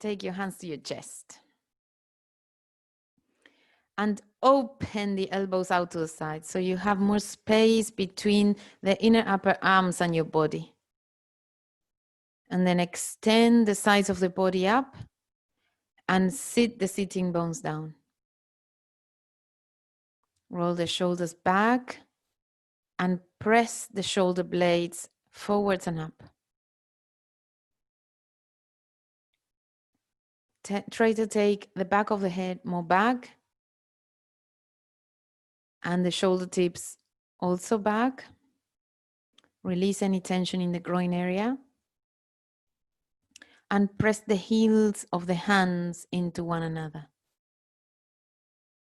take your hands to your chest. And open the elbows out to the side so you have more space between the inner upper arms and your body. And then extend the sides of the body up and sit the sitting bones down. Roll the shoulders back and press the shoulder blades forwards and up. Try to take the back of the head more back and the shoulder tips also back. Release any tension in the groin area. And press the heels of the hands into one another.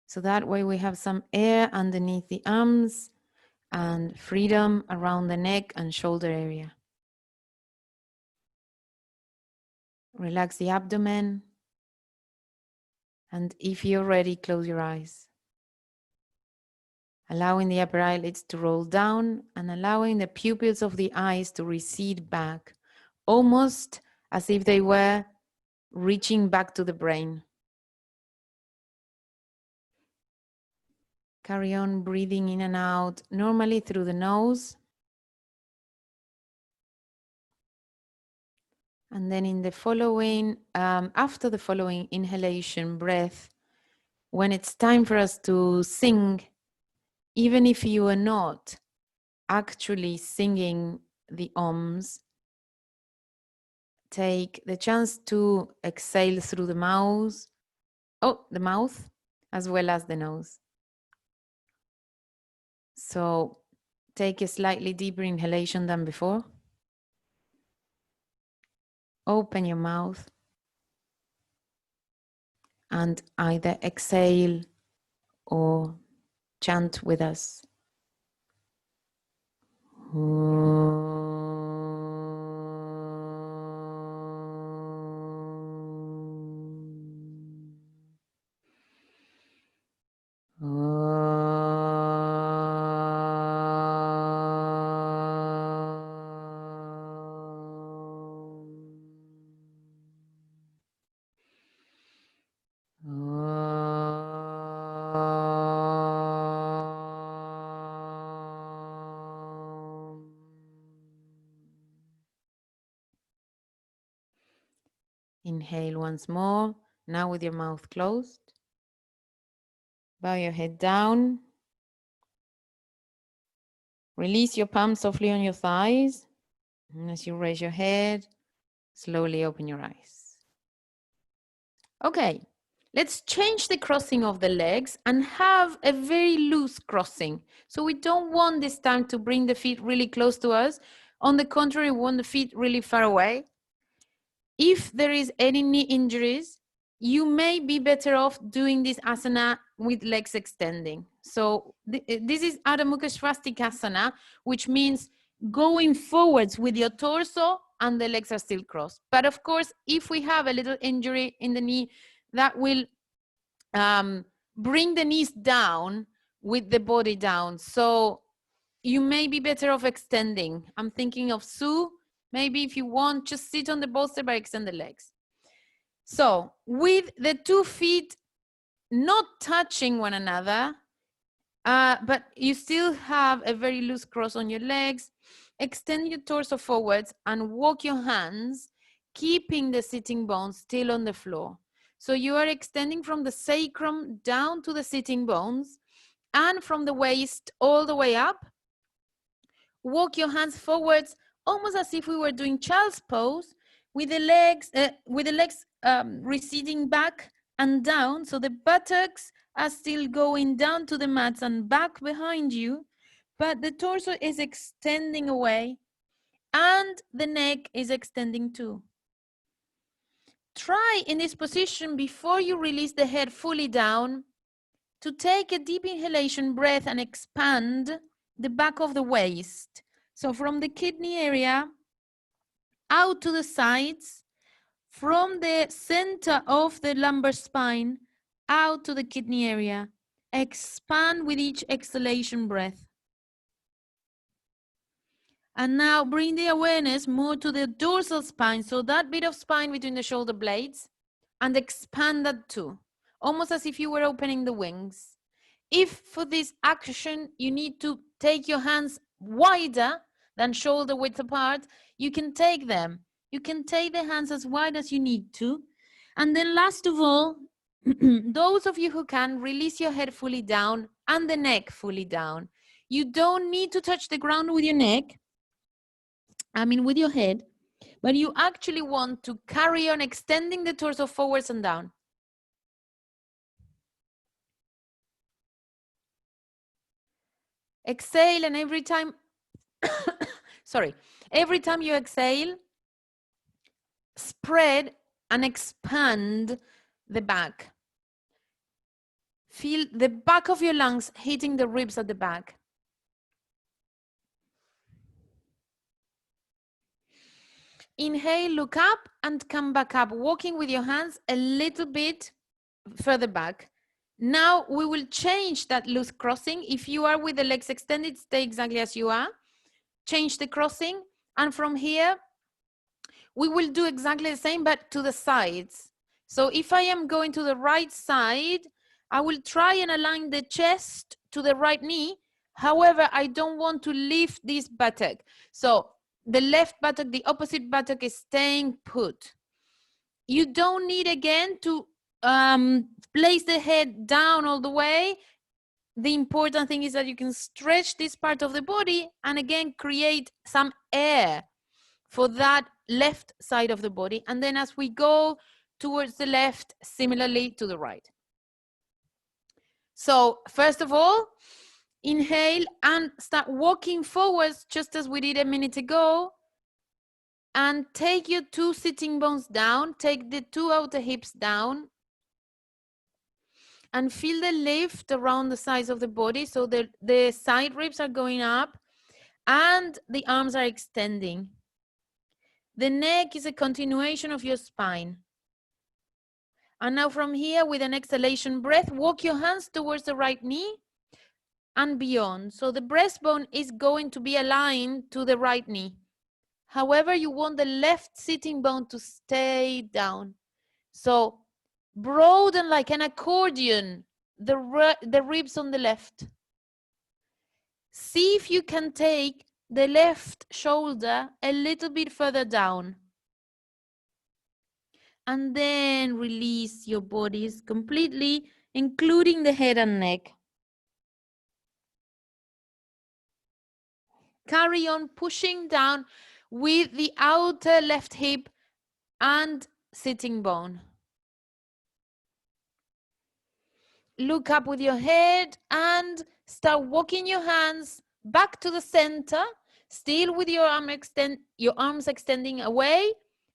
So that way we have some air underneath the arms and freedom around the neck and shoulder area. Relax the abdomen. And if you're ready, close your eyes. Allowing the upper eyelids to roll down and allowing the pupils of the eyes to recede back, almost as if they were reaching back to the brain. Carry on breathing in and out, normally through the nose. And then in the following, after the following inhalation breath, when it's time for us to sing, even if you are not actually singing the OMs, take the chance to exhale through the mouth, as well as the nose. So take a slightly deeper inhalation than before. Open your mouth and either exhale or chant with us. Inhale once more, now with your mouth closed. Bow your head down. Release your palms softly on your thighs. And as you raise your head, slowly open your eyes. Okay, let's change the crossing of the legs and have a very loose crossing. So we don't want this time to bring the feet really close to us. On the contrary, we want the feet really far away. If there is any knee injuries, you may be better off doing this asana with legs extending. So this is Adho Mukha Svastikasana, which means going forwards with your torso and the legs are still crossed. But of course, if we have a little injury in the knee, that will bring the knees down with the body down. So you may be better off extending. I'm thinking of Sue. Maybe if you want, just sit on the bolster but extend the legs. So with the 2 feet not touching one another, but you still have a very loose cross on your legs, extend your torso forwards and walk your hands, keeping the sitting bones still on the floor. So you are extending from the sacrum down to the sitting bones and from the waist all the way up. Walk your hands forwards, almost as if we were doing child's pose, with the legs receding back and down. So the buttocks are still going down to the mats and back behind you, but the torso is extending away and the neck is extending too. Try in this position, before you release the head fully down, to take a deep inhalation breath and expand the back of the waist. So from the kidney area out to the sides, from the center of the lumbar spine out to the kidney area. Expand with each exhalation breath. And now bring the awareness more to the dorsal spine. So that bit of spine between the shoulder blades. and expand that too, almost as if you were opening the wings. If for this action you need to take your hands wider than shoulder width apart, you can take them. You can take the hands as wide as you need to. And then last of all, those of you who can, release your head fully down and the neck fully down. You don't need to touch the ground with your neck, with your head, but you actually want to carry on extending the torso forwards and down. Exhale, and every time, every time you exhale, spread and expand the back. Feel the back of your lungs hitting the ribs at the back. Inhale, look up and come back up, walking with your hands a little bit further back. Now we will change that loose crossing. If you are with the legs extended, stay exactly as you are. Change the crossing. And from here, we will do exactly the same, but to the sides. So if I am going to the right side, I will try and align the chest to the right knee. However, I don't want to lift this buttock. So the left buttock, the opposite buttock is staying put. You don't need again to place the head down all the way. The important thing is that you can stretch this part of the body and again create some air for that left side of the body. And then as we go towards the left, similarly to the right. So first of all, inhale and start walking forwards just as we did a minute ago. And take your two sitting bones down, take the two outer hips down. And feel the lift around the sides of the body. So the side ribs are going up and the arms are extending. The neck is a continuation of your spine. And now from here, with an exhalation breath, walk your hands towards the right knee and beyond. So the breastbone is going to be aligned to the right knee. However, you want the left sitting bone to stay down. So broaden like an accordion the ribs on the left. See if you can take the left shoulder a little bit further down. And then release your bodies completely, including the head and neck. Carry on pushing down with the outer left hip and sitting bone. Look up with your head and start walking your hands back to the center, still with your arms extending away,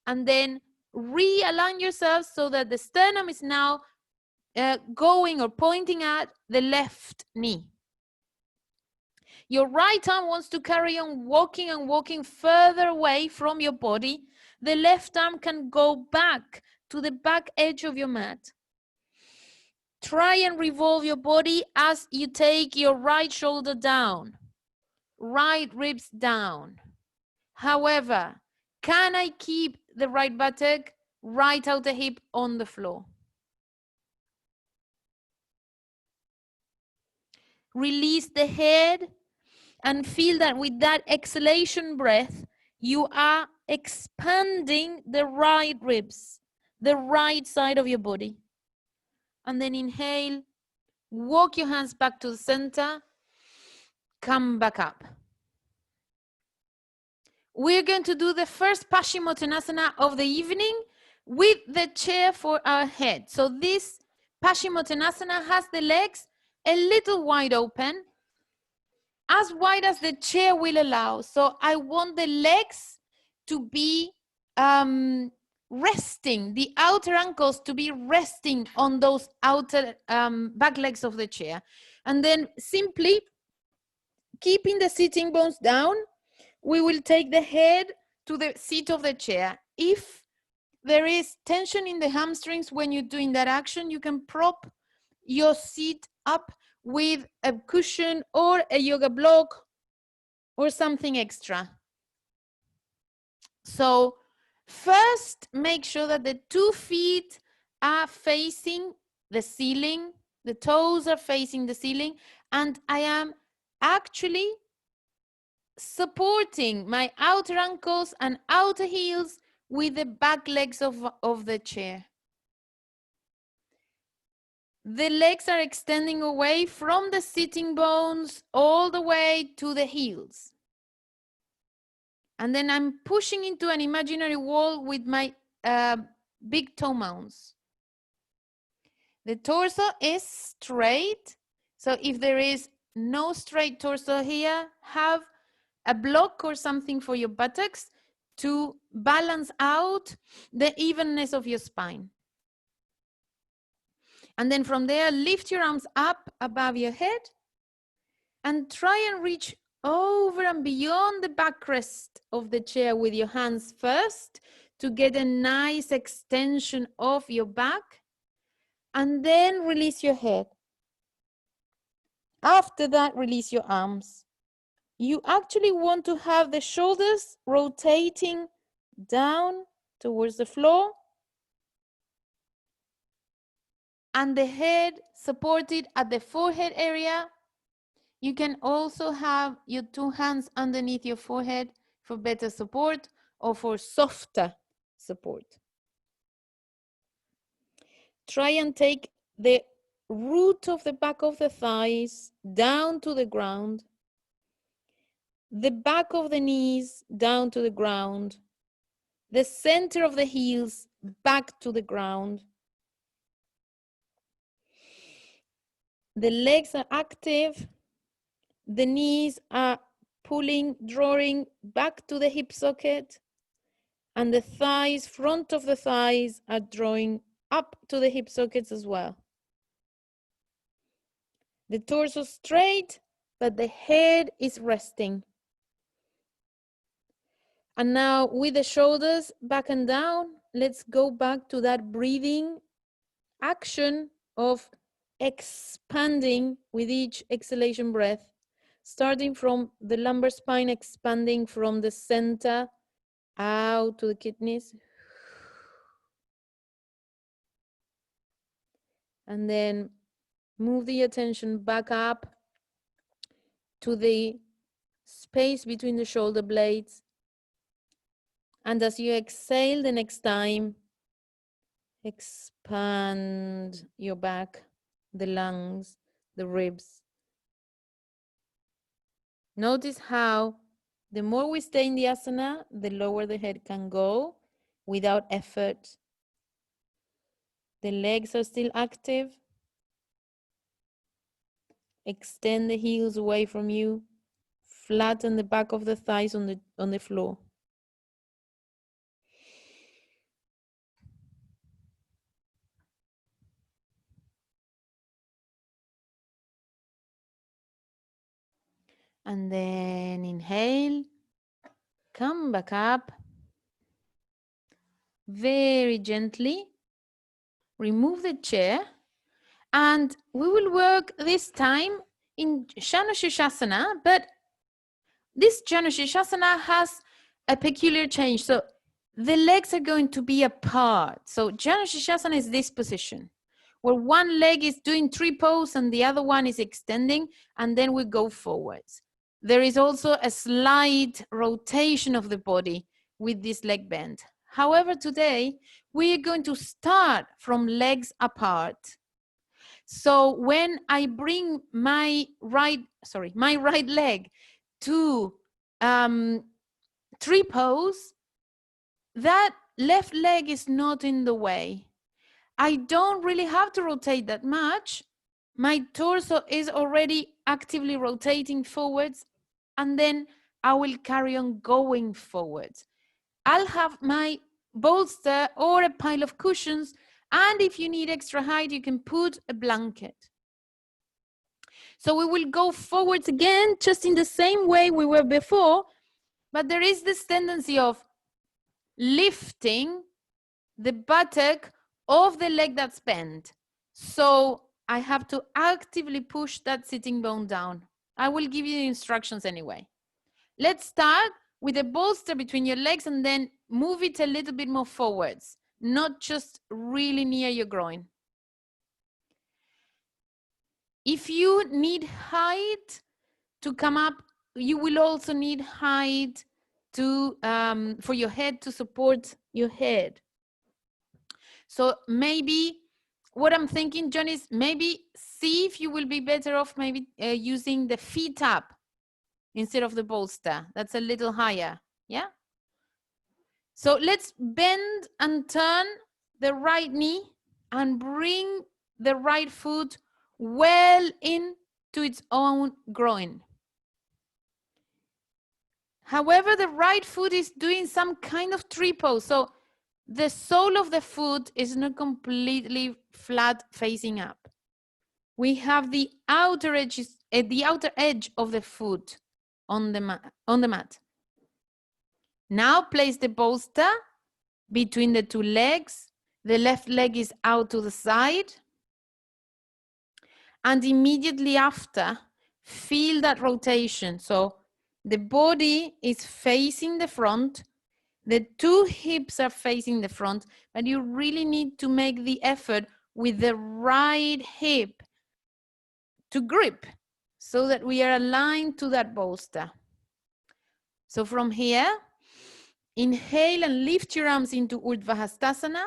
and then realign yourself so that the sternum is now going or pointing at the left knee. Your right arm wants to carry on walking and walking further away from your body. The left arm can go back to the back edge of your mat. Try and revolve your body as you take your right shoulder down, right ribs down. However, can I keep the right buttock, right outer hip on the floor? Release the head and feel that with that exhalation breath, you are expanding the right ribs, the right side of your body. And then inhale, walk your hands back to the center, come back up. We're going to do the first Paschimottanasana of the evening with the chair for our head. So this Paschimottanasana has the legs a little wide open, as wide as the chair will allow. So I want the legs to be resting, the outer ankles to be resting on those outer back legs of the chair. And then simply keeping the sitting bones down, we will take the head to the seat of the chair. If there is tension in the hamstrings when you're doing that action, you can prop your seat up with a cushion or a yoga block or something extra. So first, make sure that the 2 feet are facing the ceiling, the toes are facing the ceiling, and I am actually supporting my outer ankles and outer heels with the back legs of the chair. The legs are extending away from the sitting bones all the way to the heels. And then I'm pushing into an imaginary wall with my big toe mounds. The torso is straight. So if there is no straight torso here, have a block or something for your buttocks to balance out the evenness of your spine. And then from there, lift your arms up above your head and try and reach over and beyond the backrest of the chair with your hands first to get a nice extension of your back, and then release your head. After that, release your arms. You actually want to have the shoulders rotating down towards the floor and the head supported at the forehead area. You can also have your two hands underneath your forehead for better support or for softer support. Try and take the root of the back of the thighs down to the ground, the back of the knees down to the ground, the center of the heels back to the ground. The legs are active. The knees are pulling, drawing back to the hip socket. And the thighs, front of the thighs are drawing up to the hip sockets as well. The torso straight, but the head is resting. And now with the shoulders back and down, let's go back to that breathing action of expanding with each exhalation breath, starting from the lumbar spine, expanding from the center out to the kidneys. And then move the attention back up to the space between the shoulder blades. And as you exhale the next time, expand your back, the lungs, the ribs. Notice how the more we stay in the asana, the lower the head can go without effort. The legs are still active. Extend the heels away from you. Flatten the back of the thighs on the floor. And then inhale, come back up. Very gently, remove the chair. And we will work this time in Janu Shirshasana, but this Janu Shirshasana has a peculiar change. So the legs are going to be apart. So Janu Shirshasana is this position, where one leg is doing tree pose and the other one is extending, and then we go forwards. There is also a slight rotation of the body with this leg bend. However, today we are going to start from legs apart. So when I bring my right leg to tree pose, that left leg is not in the way. I don't really have to rotate that much. My torso is already actively rotating forwards, and then I will carry on going forwards. I'll have my bolster or a pile of cushions, and if you need extra height, you can put a blanket. So we will go forwards again, just in the same way we were before, but there is this tendency of lifting the buttock of the leg that's bent. So I have to actively push that sitting bone down. I will give you the instructions anyway. Let's start with a bolster between your legs and then move it a little bit more forwards. not just really near your groin. If you need height to come up, you will also need height to for your head, to support your head. So maybe what I'm thinking, John, is maybe see if you will be better off maybe using the feet up instead of the bolster. That's a little higher, yeah? So let's bend and turn the right knee and bring the right foot well into its own groin. However, the right foot is doing some kind of tree pose. So the sole of the foot is not completely flat facing up. We have the outer edge of the foot on the mat. Now place the bolster between the two legs. The left leg is out to the side. And immediately after, feel that rotation. So the body is facing the front. The two hips are facing the front, but you really need to make the effort with the right hip to grip so that we are aligned to that bolster. So from here, inhale and lift your arms into Urdhva Hastasana.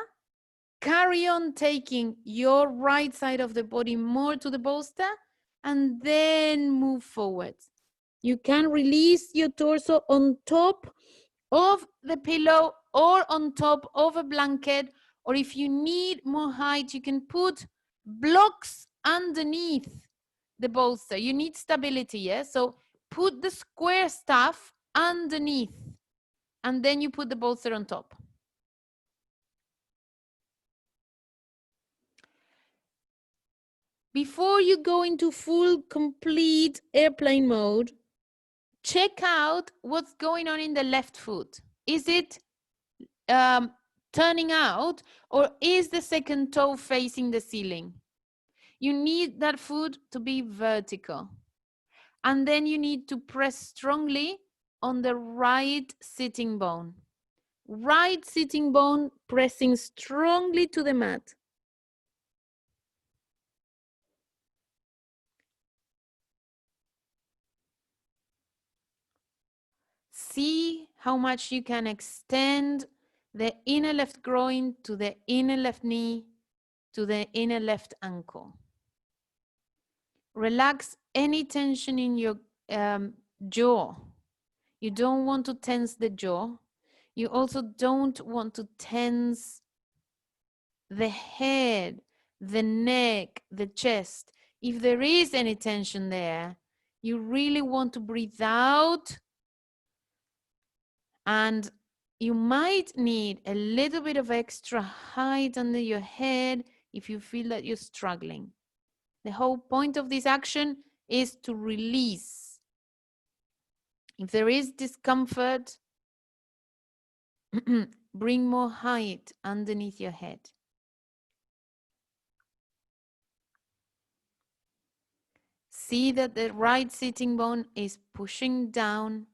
Carry on taking your right side of the body more to the bolster and then move forward. You can release your torso on top of the pillow or on top of a blanket, or if you need more height, you can put blocks underneath the bolster. You need stability, yeah? So put the square stuff underneath and then you put the bolster on top. Before you go into full, complete airplane mode, check out what's going on in the left foot. Is it turning out, or is the second toe facing the ceiling? You need that foot to be vertical. And then you need to press strongly on the right sitting bone. Right sitting bone pressing strongly to the mat. See how much you can extend the inner left groin to the inner left knee to the inner left ankle. Relax any tension in your jaw. You don't want to tense the jaw. You also don't want to tense the head, the neck, the chest. If there is any tension there, you really want to breathe out, and you might need a little bit of extra height under your head if you feel that you're struggling. The whole point of this action is to release. If there is discomfort, bring more height underneath your head. See that the right sitting bone is pushing down.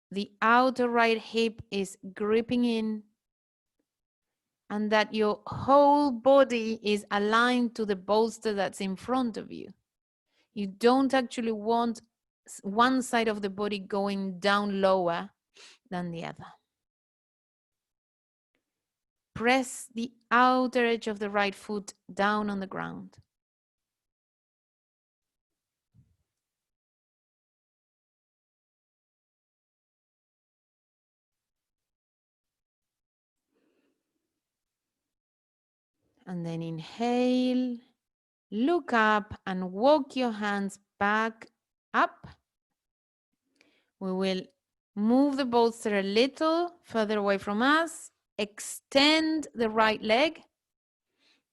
The outer right hip is gripping in, and that your whole body is aligned to the bolster that's in front of you. You don't actually want one side of the body going down lower than the other. Press the outer edge of the right foot down on the ground. And then inhale, look up and walk your hands back up. We will move the bolster a little further away from us. Extend the right leg.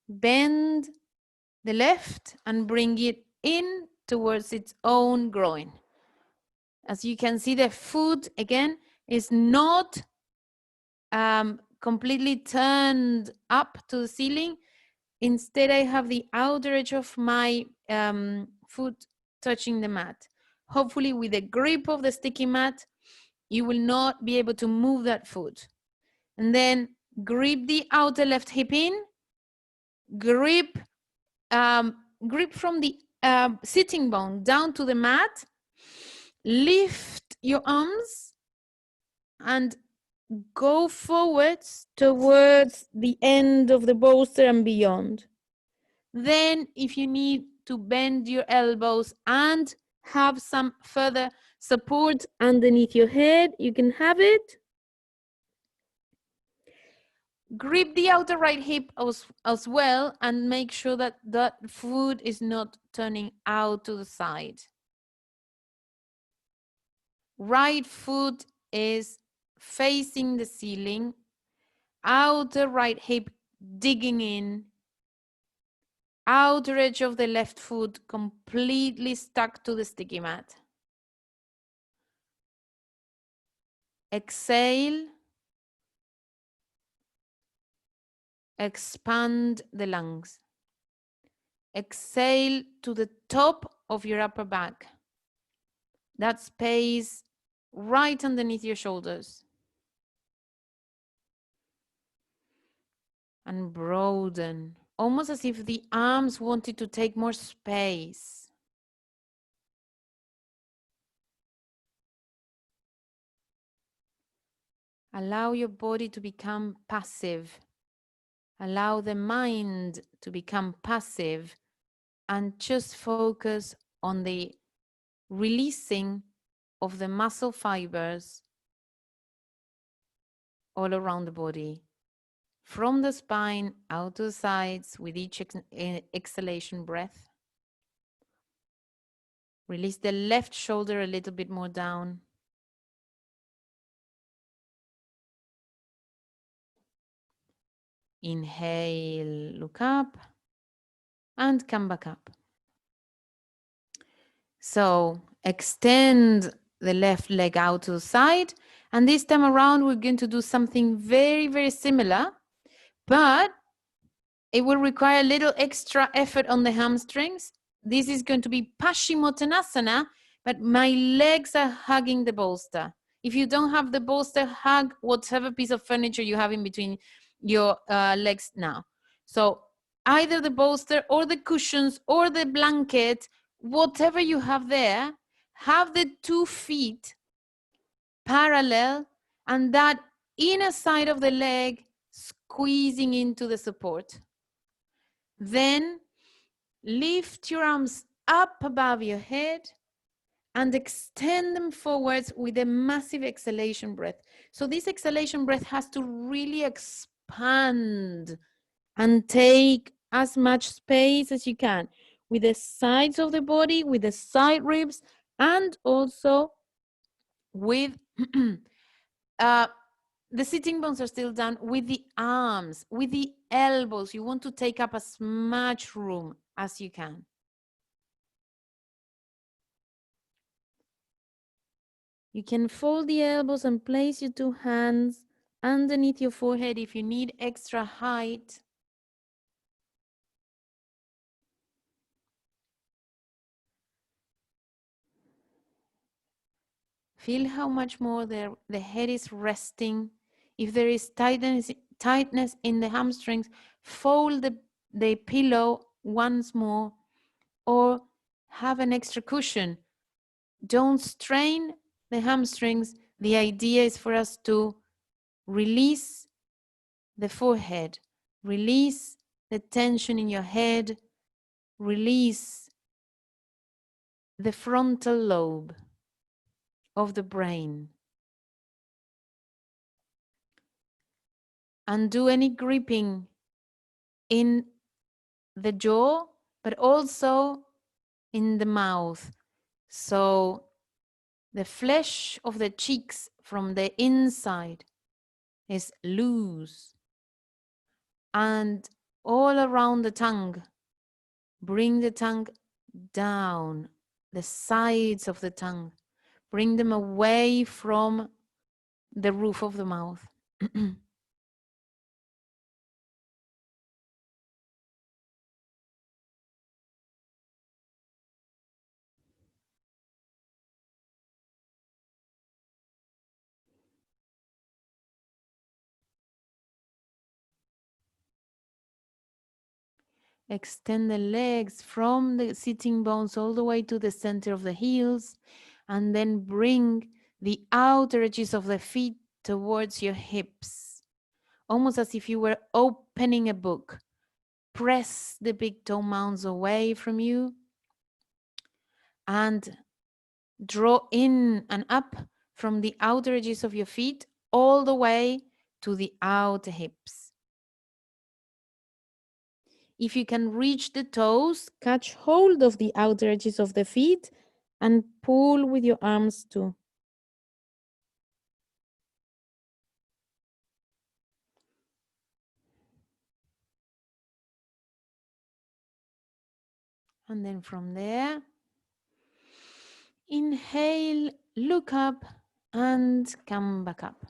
Bend the left and bring it in towards its own groin. As you can see, the foot, again, is not completely turned up to the ceiling. Instead, I have the outer edge of my foot touching the mat. Hopefully, with the grip of the sticky mat, you will not be able to move that foot. And then Grip the outer left hip in. Grip, grip from the sitting bone down to the mat. Lift your arms and go forwards towards the end of the bolster and beyond. Then if you need to bend your elbows and have some further support underneath your head, you can have it. Grip the outer right hip as well and make sure that that foot is not turning out to the side. Right foot is facing the ceiling, outer right hip digging in, outer edge of the left foot completely stuck to the sticky mat. Exhale. Expand the lungs. Exhale to the top of your upper back. That space right underneath your shoulders. And broaden, almost as if the arms wanted to take more space. Allow your body to become passive. Allow the mind to become passive and just focus on the releasing of the muscle fibers all around the body. From the spine out to the sides with each exhalation breath. Release the left shoulder a little bit more down. Inhale, look up, and come back up. So extend the left leg out to the side. And this time around, we're going to do something very, very similar, but it will require a little extra effort on the hamstrings. This is going to be Paschimottanasana, but my legs are hugging the bolster. If you don't have the bolster, hug whatever piece of furniture you have in between your legs now. So either the bolster or the cushions or the blanket, whatever you have there, have the 2 feet parallel and that inner side of the leg squeezing into the support. Then lift your arms up above your head and extend them forwards with a massive exhalation breath. So this exhalation breath has to really expand and take as much space as you can with the sides of the body, with the side ribs, and also with the sitting bones are still down, with the arms, with the elbows. You want to take up as much room as you can. You can fold the elbows and place your 2 hands underneath your forehead if you need extra height. Feel how much more the head is resting. If there is tightness in the hamstrings, fold the pillow once more or have an extra cushion. Don't strain the hamstrings. The idea is for us to release the forehead, release the tension in your head, release the frontal lobe of the brain. Undo any gripping in the jaw, but also in the mouth. So the flesh of the cheeks from the inside is loose. And all around the tongue, bring the tongue down, the sides of the tongue. Bring them away from the roof of the mouth. Extend the legs from the sitting bones all the way to the center of the heels, and then bring the outer edges of the feet towards your hips, almost as if you were opening a book. Press the big toe mounds away from you and draw in and up from the outer edges of your feet all the way to the outer hips. If you can reach the toes, catch hold of the outer edges of the feet and pull with your arms too. And then from there, inhale, look up and come back up.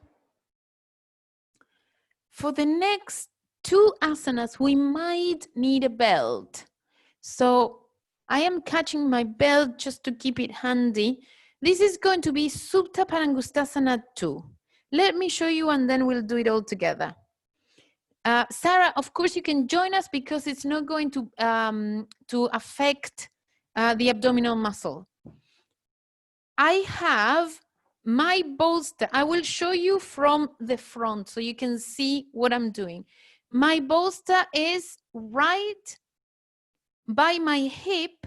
For the next two asanas, we might need a belt. So I am catching my belt just to keep it handy. This is going to be Supta Parangustasana 2. Let me show you and then we'll do it all together. Sarah, of course you can join us because it's not going to affect the abdominal muscle. I have my bolster. I will show you from the front so you can see what I'm doing. My bolster is right by my hip.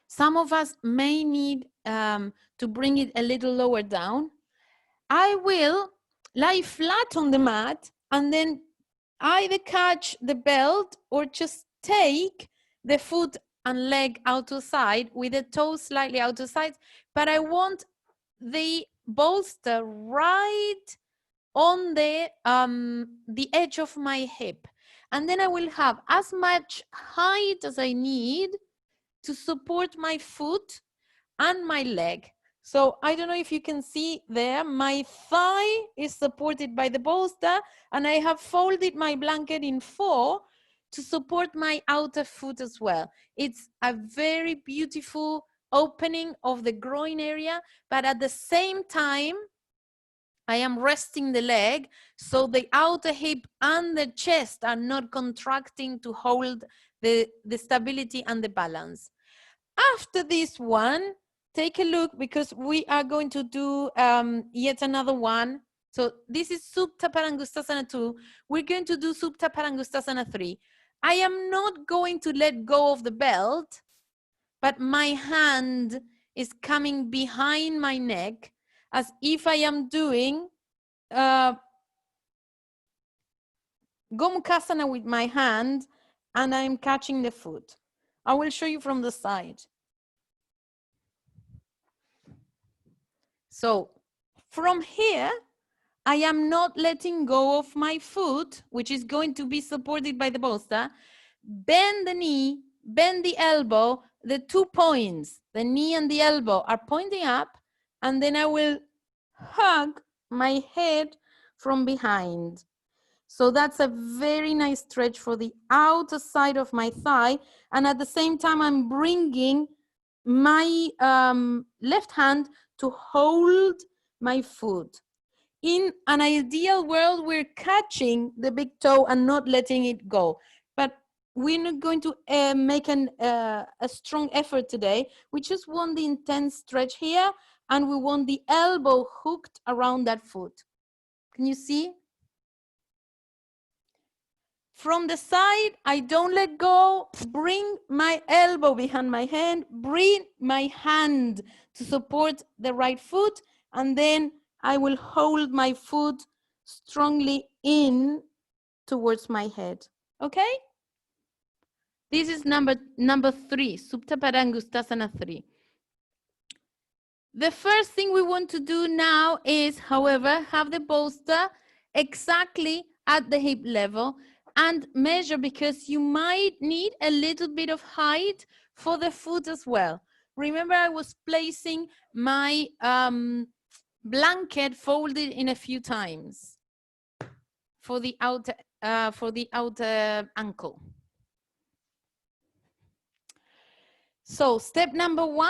Some of us may need to bring it a little lower down. I will lie flat on the mat and then either catch the belt or just take the foot and leg out to side with the toes slightly out to side. But I want the bolster right on the edge of my hip. And then I will have as much height as I need to support my foot and my leg. So I don't know if you can see there, my thigh is supported by the bolster and I have folded my blanket in 4 to support my outer foot as well. It's a very beautiful opening of the groin area, but at the same time, I am resting the leg so the outer hip and the chest are not contracting to hold the stability and the balance. After this one, take a look because we are going to do yet another one. So this is Supta Parangustasana 2. We're going to do Supta Parangustasana 3. I am not going to let go of the belt, but my hand is coming behind my neck as if I am doing Gomukhasana with my hand and I'm catching the foot. I will show you from the side. So from here, I am not letting go of my foot, which is going to be supported by the bolster. Bend the knee, bend the elbow. The 2 points, the knee and the elbow, are pointing up, and then I will hug my head from behind. So that's a very nice stretch for the outer side of my thigh. And at the same time, I'm bringing my left hand to hold my foot. In an ideal world, we're catching the big toe and not letting it go. But we're not going to make a strong effort today. We just want the intense stretch here, and we want the elbow hooked around that foot. Can you see? From the side, I don't let go. Bring my elbow behind my hand. Bring my hand to support the right foot. And then I will hold my foot strongly in towards my head. Okay? This is number 3, Supta Parangustasana 3. The first thing we want to do now is, however, have the bolster exactly at the hip level and measure, because you might need a little bit of height for the foot as well. Remember, I was placing my blanket folded in a few times for the outer ankle. So step number 1,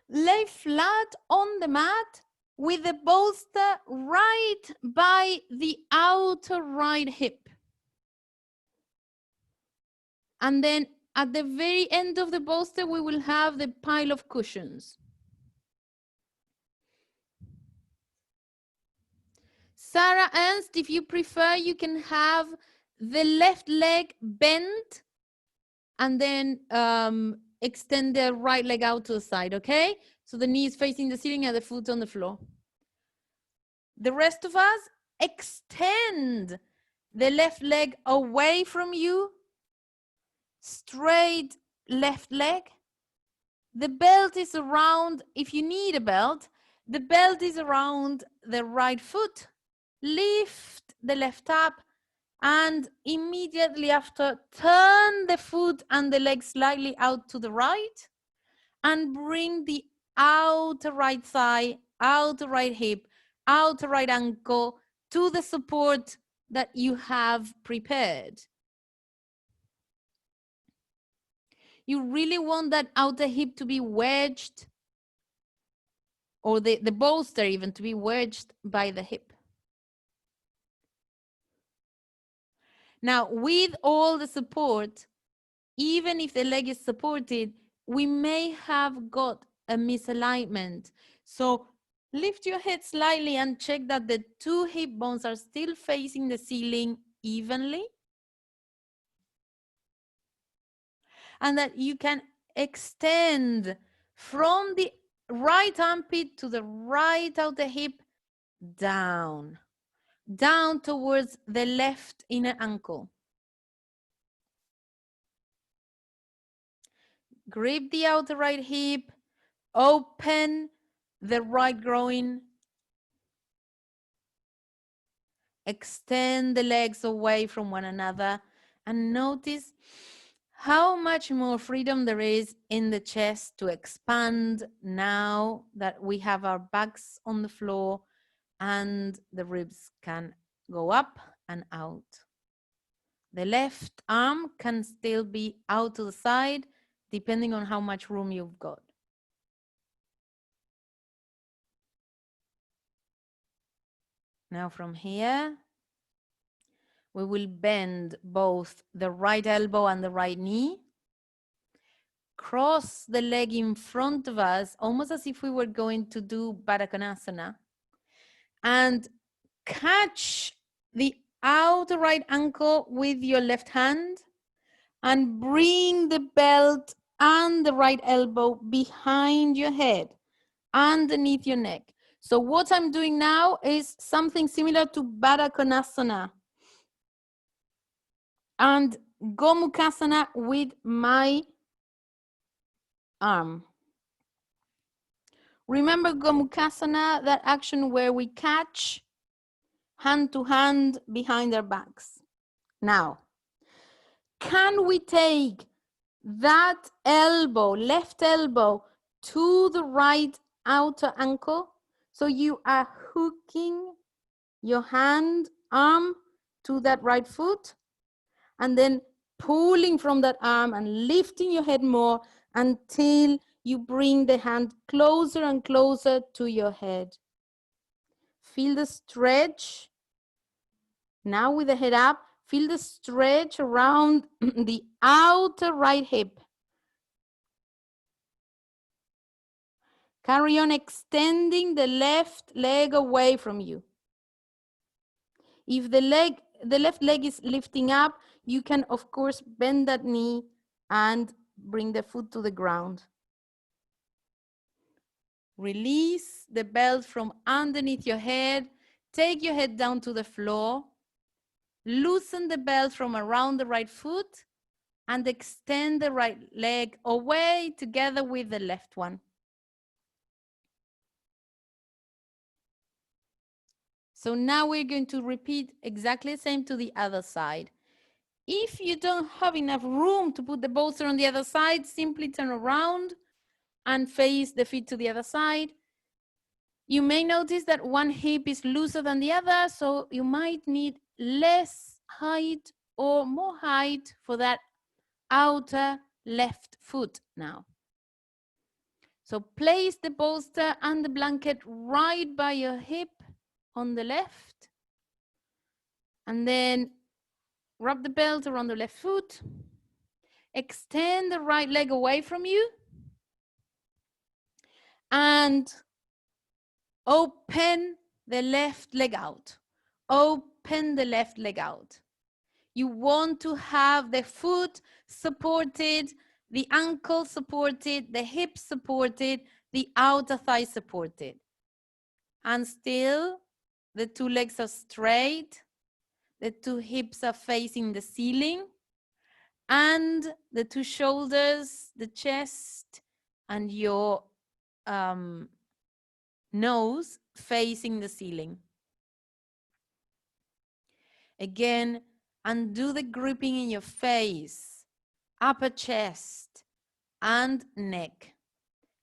lay flat on the mat with the bolster right by the outer right hip. And then at the very end of the bolster, we will have the pile of cushions. Sarah Ernst, if you prefer, you can have the left leg bent and then extend the right leg out to the side, okay? So the knee is facing the ceiling and the foot on the floor. The rest of us, extend the left leg away from you, straight left leg. The belt is around, if you need a belt, the belt is around the right foot. Lift the left up and immediately after, turn the foot and the leg slightly out to the right and bring the outer right thigh, outer right hip, outer right ankle to the support that you have prepared. You really want that outer hip to be wedged, or the bolster even to be wedged by the hip. Now, with all the support, even if the leg is supported, we may have got a misalignment. So lift your head slightly and check that the two hip bones are still facing the ceiling evenly. And that you can extend from the right armpit to the right outer hip down towards the left inner ankle. Grip the outer right hip, open the right groin, extend the legs away from one another, and notice how much more freedom there is in the chest to expand now that we have our backs on the floor and the ribs can go up and out. The left arm can still be out to the side depending on how much room you've got. Now from here, we will bend both the right elbow and the right knee. Cross the leg in front of us, almost as if we were going to do Baddha Konasana. And catch the outer right ankle with your left hand and bring the belt and the right elbow behind your head, underneath your neck. So what I'm doing now is something similar to Baddha Konasana and Gomukhasana with my arm. Remember Gomukhasana, that action where we catch hand to hand behind our backs. Now, can we take that elbow, left elbow, to the right outer ankle? So you are hooking your hand, arm to that right foot, and then pulling from that arm and lifting your head more until you bring the hand closer and closer to your head. Feel the stretch. Now with the head up, feel the stretch around the outer right hip. Carry on extending the left leg away from you. If the left leg is lifting up, you can of course bend that knee and bring the foot to the ground. Release the belt from underneath your head. Take your head down to the floor. Loosen the belt from around the right foot and extend the right leg away together with the left one. So now we're going to repeat exactly the same to the other side. If you don't have enough room to put the bolster on the other side, simply turn around and face the feet to the other side. You may notice that one hip is looser than the other, so you might need less height or more height for that outer left foot now. So place the bolster and the blanket right by your hip on the left, and then wrap the belt around the left foot. Extend the right leg away from you and open the left leg out. Open the left leg out. You want to have the foot supported, the ankle supported, the hip supported, the outer thigh supported. And still, the two legs are straight, the two hips are facing the ceiling, and the two shoulders, the chest, and your nose facing the ceiling. Again, undo the gripping in your face, upper chest, and neck.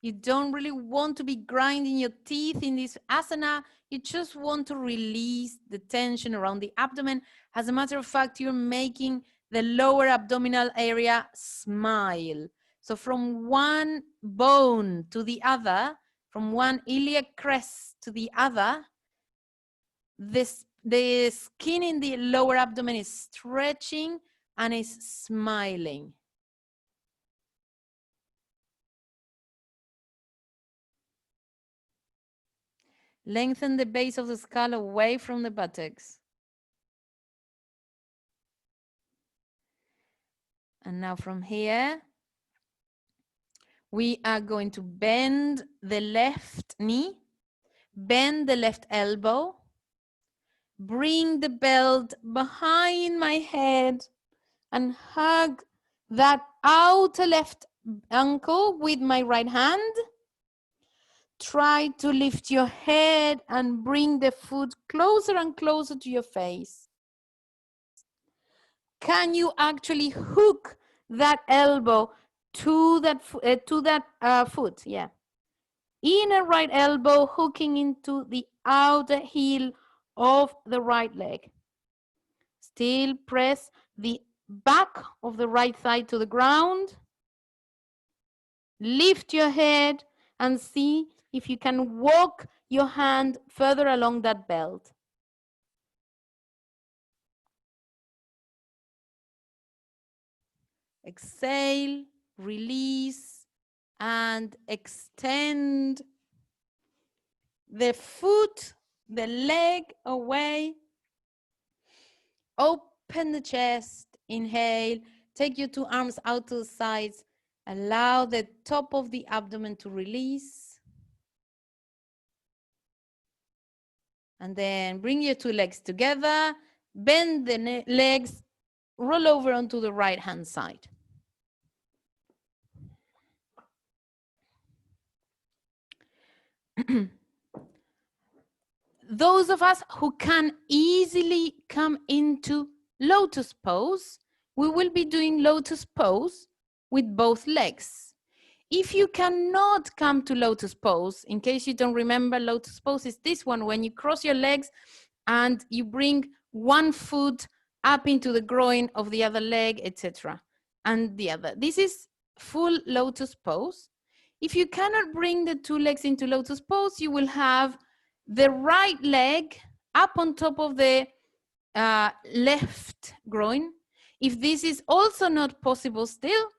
You don't really want to be grinding your teeth in this asana. You just want to release the tension around the abdomen. As a matter of fact, you're making the lower abdominal area smile. So from one bone to the other, from one iliac crest to the other, the skin in the lower abdomen is stretching and is smiling. Lengthen the base of the skull away from the buttocks. And now from here, we are going to bend the left knee, bend the left elbow, bring the belt behind my head and hug that outer left ankle with my right hand. Try to lift your head and bring the foot closer and closer to your face. Can you actually hook that elbow to that foot? Yeah. Inner right elbow hooking into the outer heel of the right leg. Still press the back of the right thigh to the ground. Lift your head and see if you can walk your hand further along that belt. Exhale, release, and extend the foot, the leg away. Open the chest, inhale, take your two arms out to the sides. Allow the top of the abdomen to release. And then bring your two legs together, bend the legs, roll over onto the right hand side. Those of us who can easily come into lotus pose, we will be doing lotus pose with both legs. If you cannot come to lotus pose, in case you don't remember, lotus pose is this one when you cross your legs and you bring one foot up into the groin of the other leg, etc. And the other. This is full lotus pose. If you cannot bring the two legs into lotus pose, you will have the right leg up on top of the left groin. If this is also not possible still,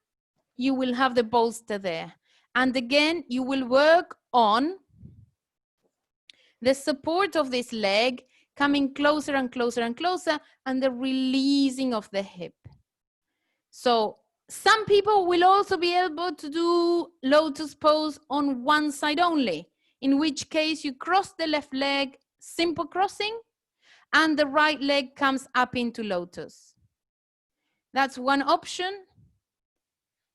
you will have the bolster there. And again, you will work on the support of this leg coming closer and closer and closer, and the releasing of the hip. So some people will also be able to do lotus pose on one side only, in which case you cross the left leg, simple crossing, and the right leg comes up into lotus. That's one option.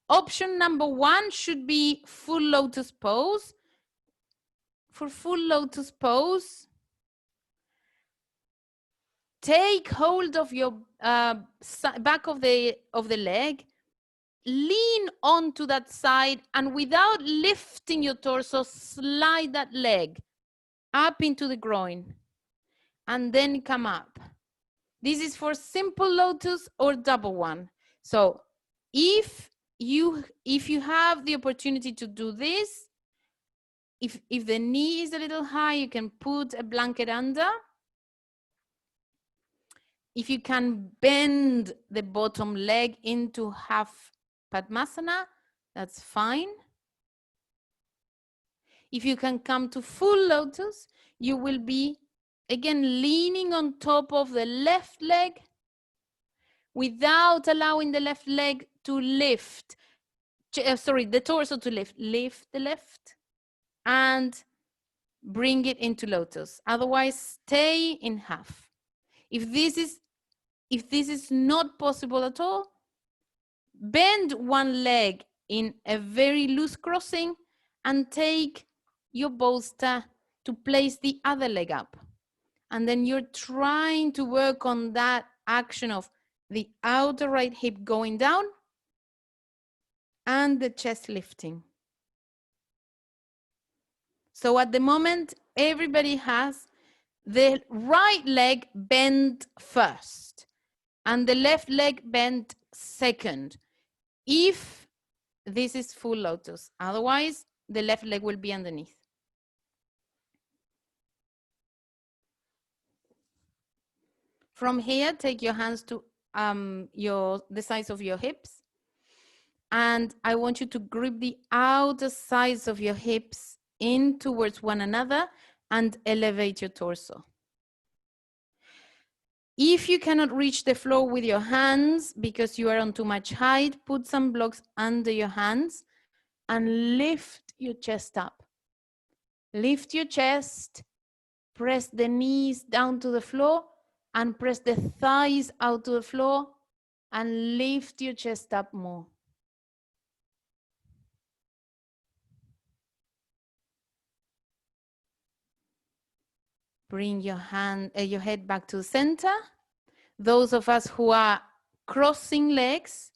Option number one should be full lotus pose. For full lotus pose, take hold of your back of the leg, lean onto that side, and without lifting your torso, slide that leg up into the groin and then come up. This is for simple lotus or double one. So if you have the opportunity to do this, if the knee is a little high, you can put a blanket under. If you can bend the bottom leg into half Padmasana, that's fine. If you can come to full lotus, you will be, again, leaning on top of the left leg without allowing the left leg to lift. Sorry, the torso to lift. Lift the left and bring it into lotus. Otherwise, stay in half. If this is not possible at all, bend one leg in a very loose crossing and take your bolster to place the other leg up. And then you're trying to work on that action of the outer right hip going down and the chest lifting. So at the moment, everybody has the right leg bent first and the left leg bent second. If this is full lotus, otherwise the left leg will be underneath. From here, take your hands to the size of your hips. And I want you to grip the outer sides of your hips in towards one another and elevate your torso. If you cannot reach the floor with your hands because you are on too much height, put some blocks under your hands and lift your chest up. Lift your chest, press the knees down to the floor and press the thighs out to the floor and lift your chest up more. Bring your head back to the center. Those of us who are crossing legs,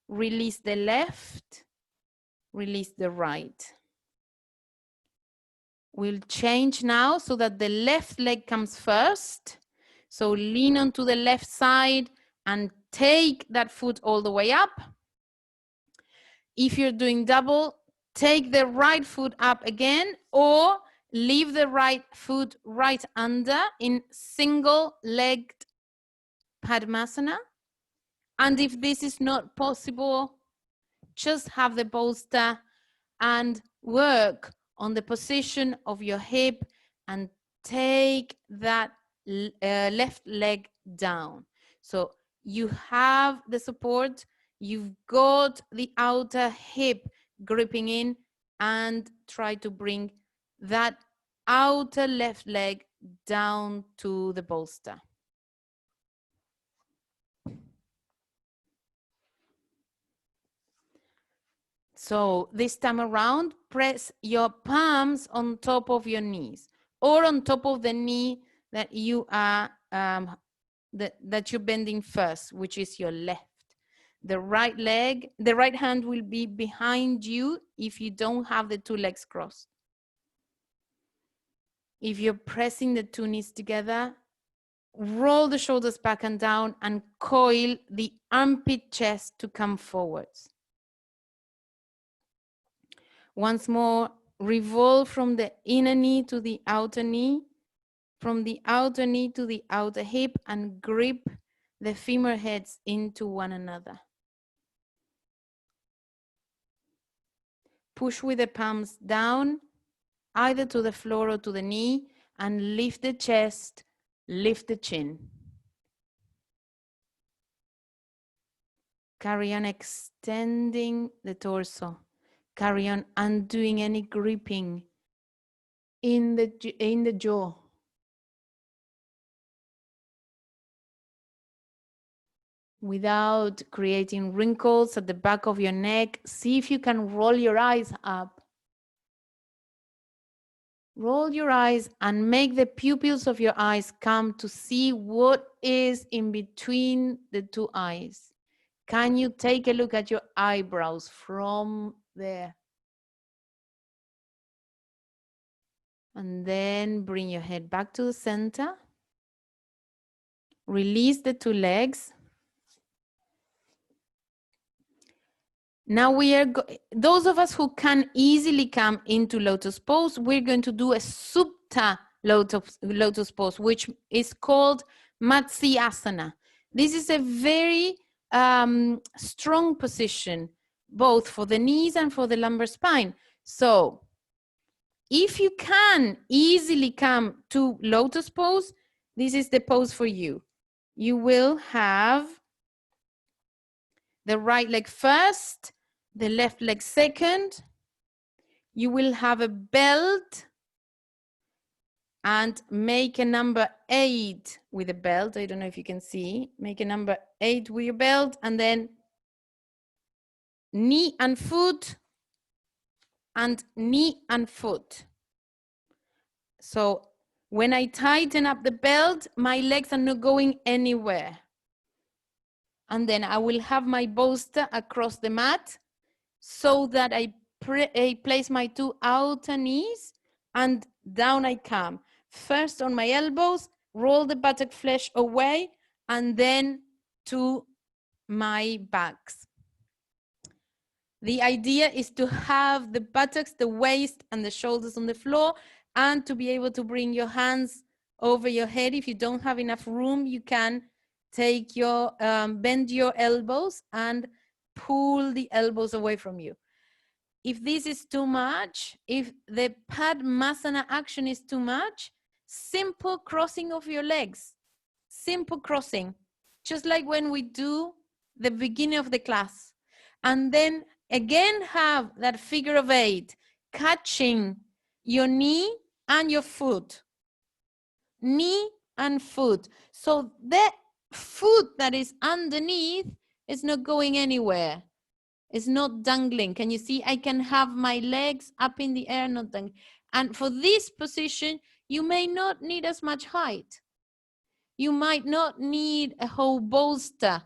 release the left, release the right. We'll change now so that the left leg comes first. So lean onto the left side and take that foot all the way up. If you're doing double, take the right foot up again or leave the right foot right under in single-legged Padmasana. And if this is not possible, just have the bolster and work on the position of your hip and take that left leg down. So you have the support, you've got the outer hip gripping in, and try to bring that outer left leg down to the bolster. So this time around, press your palms on top of your knees or on top of the knee that you are that you're bending first, which is your left. The right leg, the right hand will be behind you if you don't have the two legs crossed. If you're pressing the two knees together, roll the shoulders back and down and coil the armpit chest to come forwards. Once more, revolve from the inner knee to the outer knee, from the outer knee to the outer hip, and grip the femur heads into one another. Push with the palms down, either to the floor or to the knee, and lift the chest, lift the chin. Carry on extending the torso. Carry on undoing any gripping in the jaw. Without creating wrinkles at the back of your neck, see if you can roll your eyes up. Roll your eyes and make the pupils of your eyes come to see what is in between the two eyes. Can you take a look at your eyebrows from there? And then bring your head back to the center. Release the two legs. Now we are, those of us who can easily come into lotus pose, we're going to do a Supta lotus pose, which is called Matsyasana. This is a very strong position, both for the knees and for the lumbar spine. So if you can easily come to lotus pose, this is the pose for you. You will have the right leg first, the left leg second. You will have a belt and make a number 8 with a belt. I don't know if you can see. Make a number 8 with your belt, and then knee and foot, and knee and foot. So when I tighten up the belt, my legs are not going anywhere. And then I will have my bolster across the mat so that I place my 2 outer knees and down I come. First on my elbows, roll the buttock flesh away, and then to my backs. The idea is to have the buttocks, the waist, and the shoulders on the floor, and to be able to bring your hands over your head. If you don't have enough room, you can take your, bend your elbows and pull the elbows away from you. If this is too much, if the Padmasana action is too much, simple crossing of your legs, simple crossing, just like when we do the beginning of the class. And then again have that figure of 8, catching your knee and your foot, knee and foot. So the foot that is underneath is not going anywhere. It's not dangling. Can you see? I can have my legs up in the air, not dangling. And for this position, you may not need as much height. You might not need a whole bolster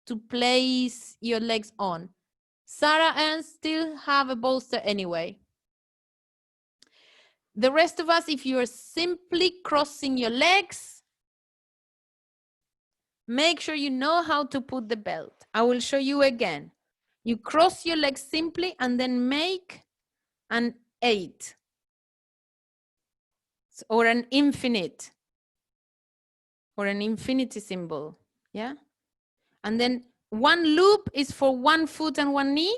to place your legs on. Sarah and still have a bolster anyway. The rest of us, if you're simply crossing your legs, make sure you know how to put the belt. I will show you again. You cross your legs simply and then make an 8 or an infinite or an infinity symbol. Yeah. And then one loop is for one foot and one knee,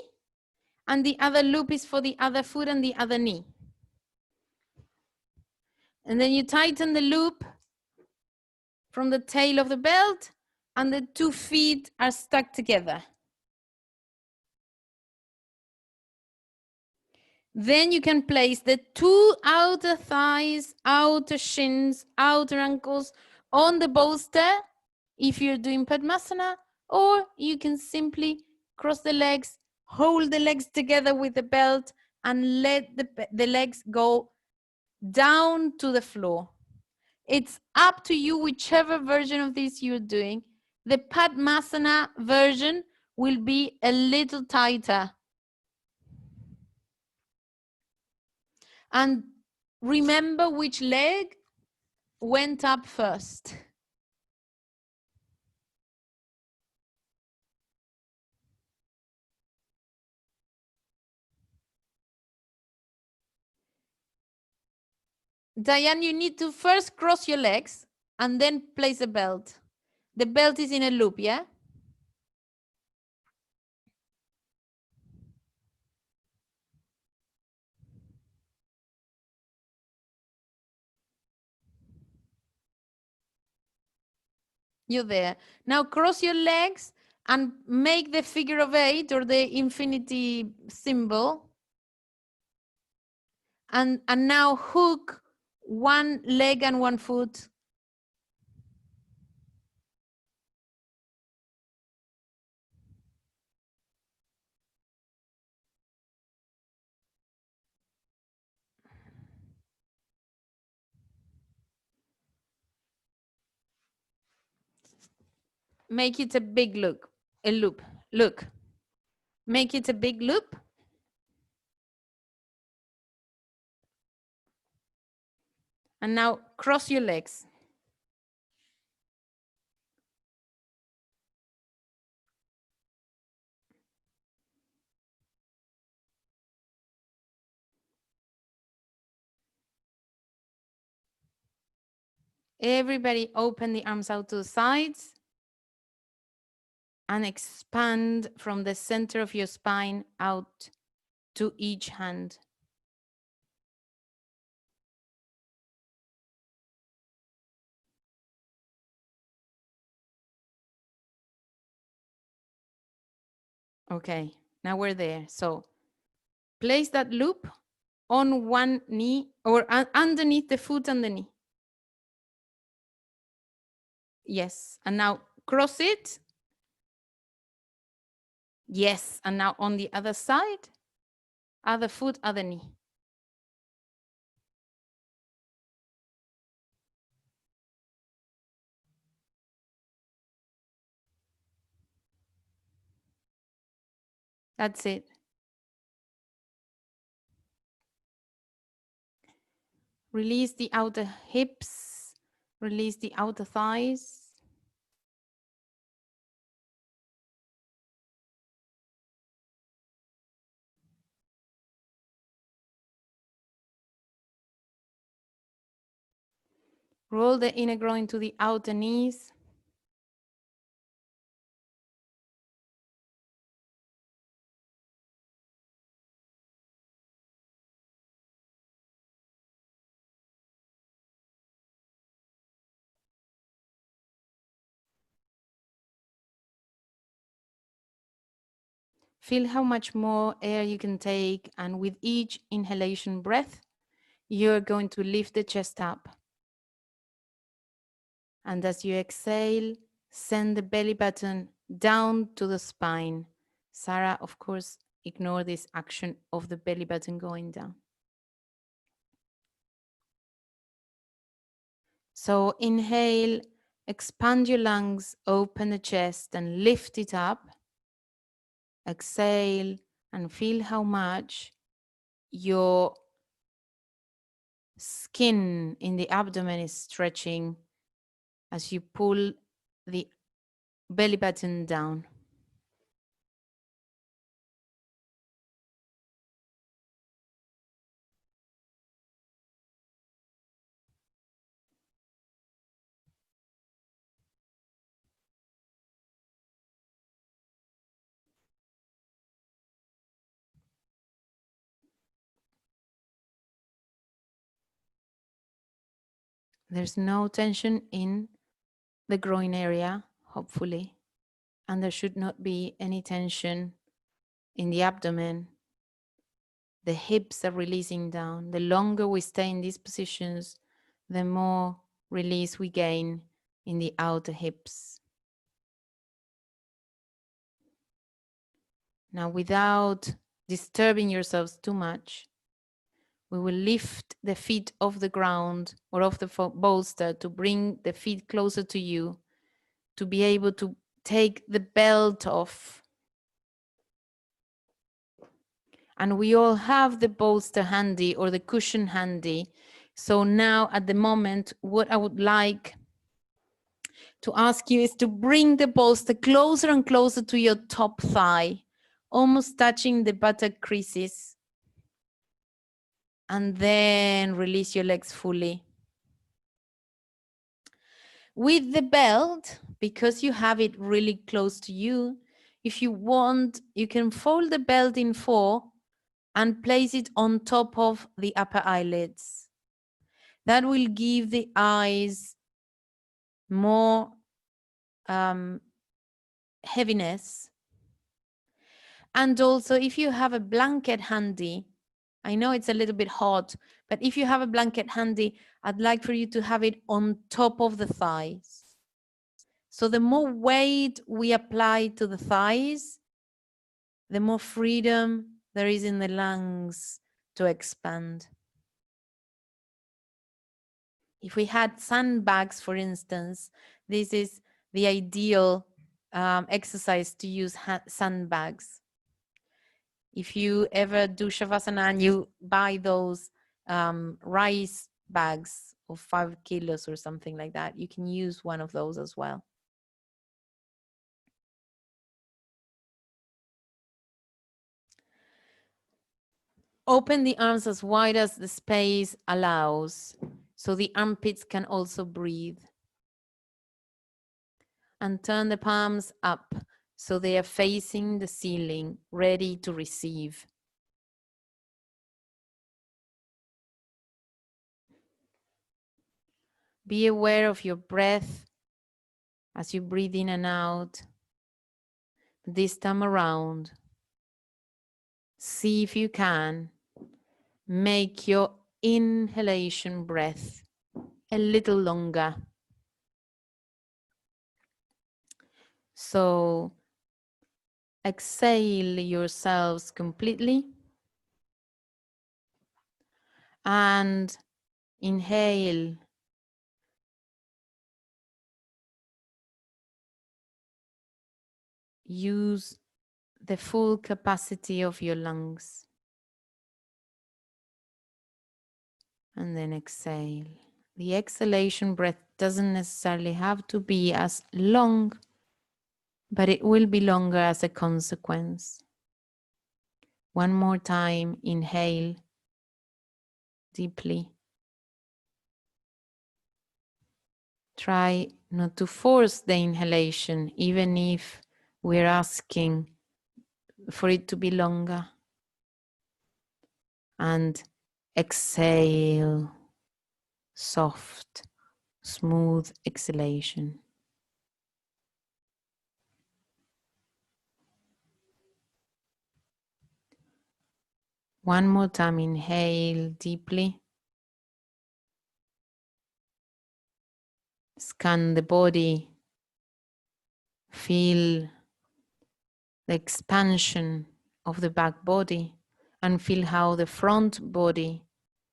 and the other loop is for the other foot and the other knee. And then you tighten the loop from the tail of the belt, and the 2 feet are stuck together. Then you can place the 2 outer thighs, outer shins, outer ankles on the bolster if you're doing Padmasana, or you can simply cross the legs, hold the legs together with the belt, and let the legs go down to the floor. It's up to you, whichever version of this you're doing. The Padmasana version will be a little tighter. And remember which leg went up first. Diane, you need to first cross your legs and then place a belt. The belt is in a loop, yeah? You're there. Now cross your legs and make the figure of 8 or the infinity symbol. And now hook one leg and one foot. Make it a big loop, look. Make it a big loop. And now cross your legs. Everybody open the arms out to the sides. and expand from the center of your spine out to each hand. Okay, now we're there. So place that loop on one knee or underneath the foot and the knee. Yes, and now cross it. Yes, and now on the other side, other foot, other knee. That's it. Release the outer hips, release the outer thighs. Roll the inner groin to the outer knees. Feel how much more air you can take, and with each inhalation breath, you're going to lift the chest up. And as you exhale, send the belly button down to the spine. Sarah, of course, ignore this action of the belly button going down. So inhale, expand your lungs, open the chest and lift it up. Exhale and feel how much your skin in the abdomen is stretching as you pull the belly button down. There's no tension in the groin area, hopefully, and there should not be any tension in the abdomen. The hips are releasing down. The longer we stay in these positions, the more release we gain in the outer hips. Now, without disturbing yourselves too much, we will lift the feet off the ground or off the bolster to bring the feet closer to you, to be able to take the belt off. And we all have the bolster handy or the cushion handy. So now at the moment, what I would like to ask you is to bring the bolster closer and closer to your top thigh, almost touching the buttock creases. And then release your legs fully. With the belt, because you have it really close to you, if you want, you can fold the belt in 4 and place it on top of the upper eyelids. That will give the eyes more heaviness. And also, if you have a blanket handy, I know it's a little bit hot, but if you have a blanket handy, I'd like for you to have it on top of the thighs. So the more weight we apply to the thighs, the more freedom there is in the lungs to expand. If we had sandbags, for instance, this is the ideal exercise to use sandbags. If you ever do Shavasana and you buy those rice bags of 5 kilos or something like that, you can use one of those as well. Open the arms as wide as the space allows, so the armpits can also breathe. And turn the palms up So they are facing the ceiling, ready to receive. Be aware of your breath as you breathe in and out. This time around, see if you can make your inhalation breath a little longer. So exhale yourselves completely and inhale. Use the full capacity of your lungs. And then exhale. The exhalation breath doesn't necessarily have to be as long, but it will be longer as a consequence. One more time, inhale deeply. Try not to force the inhalation, even if we're asking for it to be longer. And exhale, soft, smooth exhalation. One more time, inhale deeply. Scan the body. Feel the expansion of the back body and feel how the front body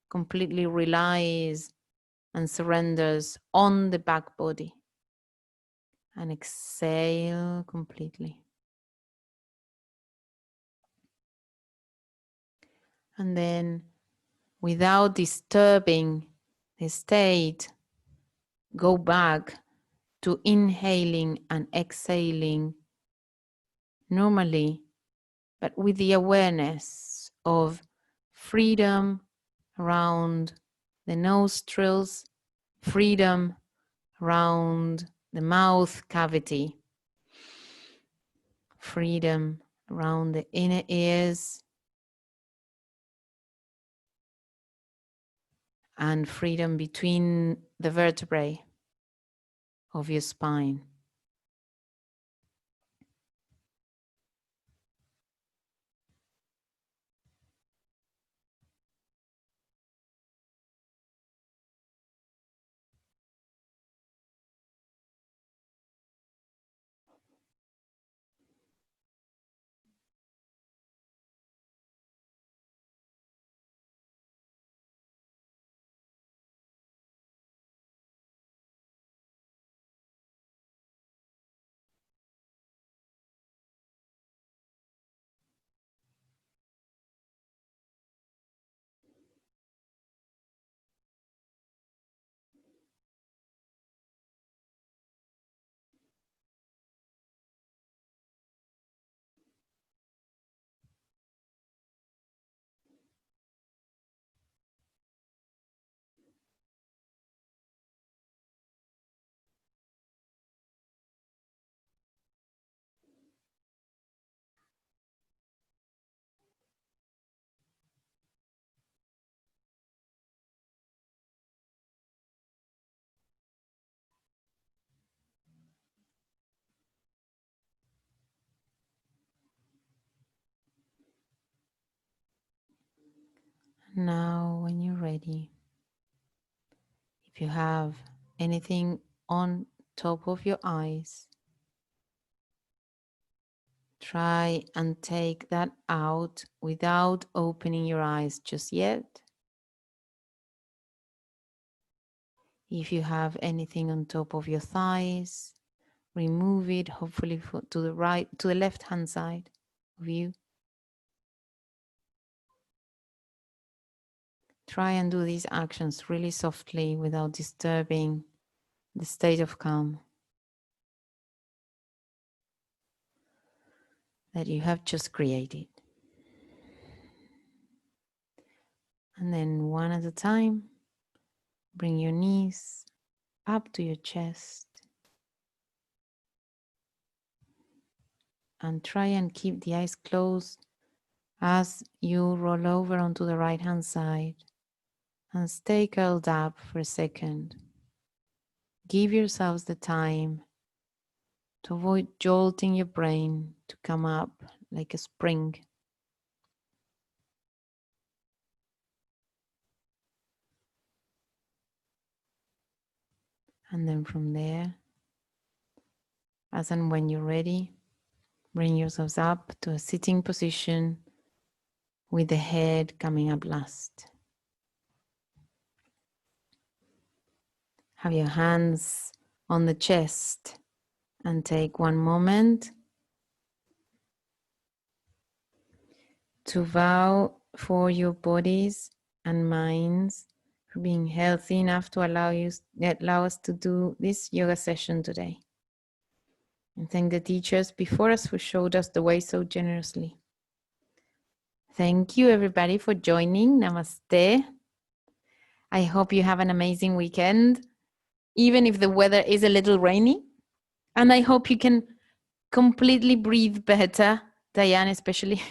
completely relies and surrenders on the back body. And exhale completely. And then, without disturbing the state, go back to inhaling and exhaling normally, but with the awareness of freedom around the nostrils, freedom around the mouth cavity, freedom around the inner ears, and freedom between the vertebrae of your spine. Now, when you're ready, if you have anything on top of your eyes, try and take that out without opening your eyes just yet. If you have anything on top of your thighs, remove it, hopefully to the left hand side of you. Try and do these actions really softly without disturbing the state of calm that you have just created. And then one at a time, bring your knees up to your chest. and try and keep the eyes closed as you roll over onto the right hand side and stay curled up for a second. Give yourselves the time to avoid jolting your brain to come up like a spring. And then from there, as and when you're ready, bring yourselves up to a sitting position with the head coming up last. Have your hands on the chest and take one moment to vow for your bodies and minds for being healthy enough to allow us to do this yoga session today. And thank the teachers before us who showed us the way so generously. Thank you everybody for joining. Namaste. I hope you have an amazing weekend, even if the weather is a little rainy. And I hope you can completely breathe better, Diane especially.